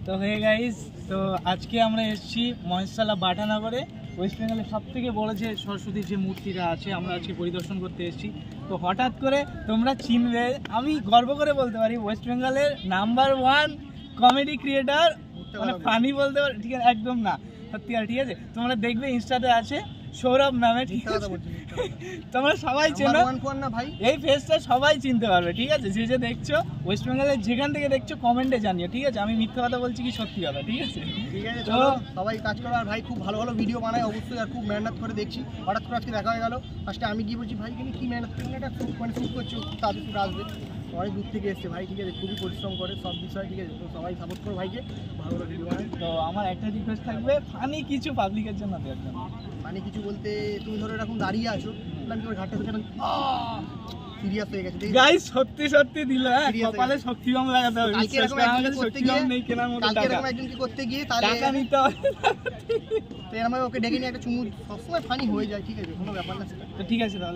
তো hey guys, তো আজকে আমরা এসেছি মহেশতলা বাটানগরে। ওয়েস্ট বেঙ্গলের সব থেকে বড় যে সরস্বতীর যে মূর্তিটা আছে, আমরা আজকে পরিদর্শন করতে এসেছি। তো হঠাৎ করে তোমরা চিনবে, আমি গর্ব করে বলতে পারি ওয়েস্ট বেঙ্গলের নাম্বার 1 কমেডি ক্রিয়েটার, মানে ফানি বলতে পারি, ঠিক আছে? একদম না, সত্যি আর, ঠিক আছে? তোমরা দেখবে ইনস্টাতে আছে সৌরভ নামে, ঠিক আছে? তোমরা সবাই চেনো এই ফেসটা, সবাই চিনতে পারবে, ঠিক আছে? যে যে দেখছো ওয়েস্ট বেঙ্গলের যেখান থেকে দেখছো কমেন্টে জানিও, ঠিক আছে? আমি মিথ্যা কথা বলছি কি সত্যি কথা, ঠিক আছে? ঠিক আছে, চলো সবাই কাজ করো। আর ভাই খুব ভালো ভালো ভিডিও বানায় অবশ্যই, আর খুব মেহনত করে দেখছি। হঠাৎ করে আজকে দেখা হয়ে গেল, ফার্স্টে আমি গিয়ে বলছি ভাই কি মেহনত করে এটা মানে শুট করছে, খুব তাড়াতাড়ি আসবে, অনেক দূর থেকে এসছে ভাই, ঠিক আছে? খুবই পরিশ্রম করে সব বিষয়, ঠিক আছে? তো সবাই সাপোর্ট করো ভাইকে, ভালো ভালো ভিডিও বানায়। তো আমার একটা রিকোয়েস্ট থাকবে, ফানি কিছু পাবলিকের জন্য দেওয়ার জন্য। মানে কিছু বলতে, তুমি ধরো এরকম দাঁড়িয়ে আছো, আমি তোমার ঘাটটা থেকে সিরিয়াস হয়ে গেছে গাইস, সত্যি সত্যি দিল, হ্যাঁ, কপালে শক্তি কম লাগাতে হবে। কালকে এরকম একজন করতে গিয়ে নেই কেনার মতো টাকা, এরকম একজন কি করতে গিয়ে তাহলে টাকা নিতে হবে। তো এরকম ওকে ডেকে নিয়ে একটা চুমু, সবসময় ফানি হয়ে যায়, ঠিক আছে? কোনো ব্যাপার না সেটা। তো ঠিক আছে তাহলে।